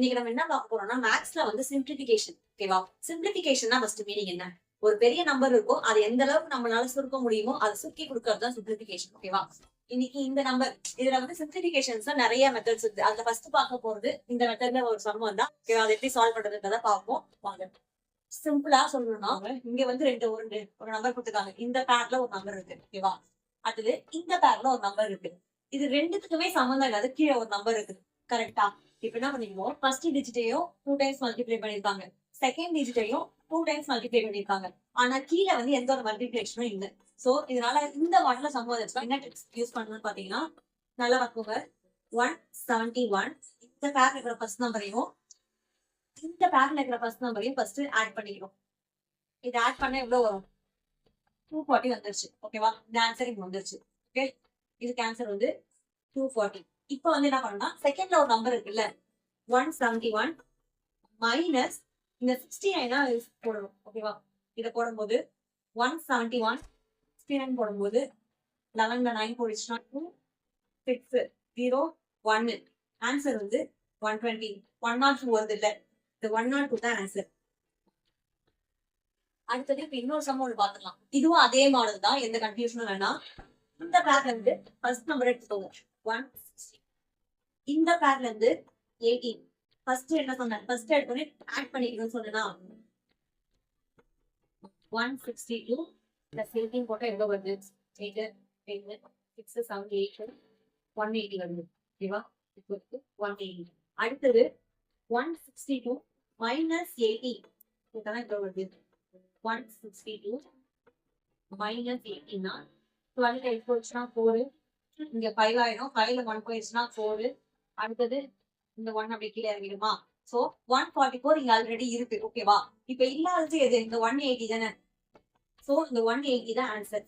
இன்னைக்கு நம்ம என்ன பார்க்க போறோம்னா மேக்ஸ்ல வந்து சிம்பிளிபிகேஷன். ஓகேவா? சிம்பிளிபிகேஷன்னா ஃபர்ஸ்ட் மீனிங் என்ன? ஒரு பெரிய நம்பர் இருக்கும், அது எந்த அளவுக்கு நம்மளால சுருக்க முடியுமோ அதை சுருக்கி கொடுக்கறது தான் சிம்பிளிபிகேஷன். ஓகேவா? இன்னைக்கு இந்த நம்பர் இதுல வந்து சிம்பிளிபிகேஷன்ஸ் நிறைய மெத்தட்ஸ் இருக்கு. அதுல ஃபர்ஸ்ட் பார்க்க போறது இந்த மெத்தட்ல ஒரு சம் வந்தா அதை எப்படி சால்வ் பண்றதுன்றத பார்ப்போம் வாங்க. சிம்பிளா சொல்லணும்னா இங்க வந்து ஒரு நம்பர் கொடுத்துருக்காங்க. இந்த பேர்ல ஒரு நம்பர் இருக்கு. ஓகேவா? அடுத்தது இந்த பேர்ல ஒரு நம்பர் இருக்கு. இது ரெண்டுத்துக்குமே சம்மந்தம் இல்லாத கீழே ஒரு நம்பர் இருக்கு. கரெக்டா? இப்ப என்ன பண்ணிருக்கோம், ஃபர்ஸ்ட் டிஜிட்டையும் 2 டைம்ஸ் மல்டிப்ளை பண்ணிருக்காங்க, செகண்ட் டிஜிட்டையும் 2 டைம்ஸ் மல்டிப்ளை பண்ணிருக்காங்க. ஆனா கீழே வந்து எந்த ஒரு மல்டிப்ளிகேஷனும் இல்லை. சோ இதனால இந்த ஒன்ல சம் வந்துச்சுன்னா என்ன ட்ரிக்ஸ் யூஸ் பண்ணணும்னு பாத்தீங்கன்னா, நல்லா பார்க்கோங்க. 171 இந்த பேர்ல இருக்கிற ஃபர்ஸ்ட் நம்பரையும் இந்த பேர்ல இருக்கிற ஃபர்ஸ்ட் நம்பரையும் ஃபர்ஸ்ட் ஆட் பண்ணிக்கணும். இது ஆட் பண்ண எவ்வளவு வரும்? 240 வந்துருச்சு. ஓகேவா? இந்த ஆன்சர் இங்க வந்துருச்சு. ஓகே, இதுக்கு ஆன்சர் வந்து 240. இப்போ வந்து என்ன பண்ணணும்னா, செகண்ட்ல ஒரு நம்பர் இருக்குல்ல, 171 மைனஸ் இந்த 69 போடணும். ஓகேவா? இதை போடும்போது 171 69 போடும்போது 11ல 9 போயிடுச்சுன்னா 2 6 0 1. ஆன்சர் வந்து 120. 102 வருது இல்ல, இந்த 102 தான் ஆன்சர். அடுத்தது இப்ப இன்னொரு சம் ஒன்று பாத்துக்கலாம். இதுவும் அதே மாடல் தான், எந்த கன்ஃபியூஷனும் வேணாம். இந்த பேர்ல இருந்து ஃபர்ஸ்ட் நம்பர் எடுத்துக்கோங்க 160. இந்த பேர்ல இருந்து 18. ஃபர்ஸ்ட் என்ன சொன்னேன், ஃபர்ஸ்ட் எடுத்தோடனே ஆட் பண்ணிக்கணும்னு சொன்னா 162 பிளஸ் 18 போட்டா எவ்வளவு வருது? 8 8 6 7 8 180 வருது. ஓகேவா? இப்போ 180. அடுத்தது 162 மைனஸ் 80 போட்டா எவ்வளவு வருது? 162 மைனஸ் 18 12 8 போயிடுச்சுன்னா 4. இங்க 5 ஆயிடும். 5ல 1 போயிடுச்சுன்னா 4. அடுத்தது இந்த 1 அப்படி கீழே இறங்கிடுமா? சோ 144 இங்க ஆல்ரெடி இருக்கு. ஓகேவா? இப்ப இல்லாதது எது? இந்த 180 தானே. சோ இந்த 180 தான் ஆன்சர்.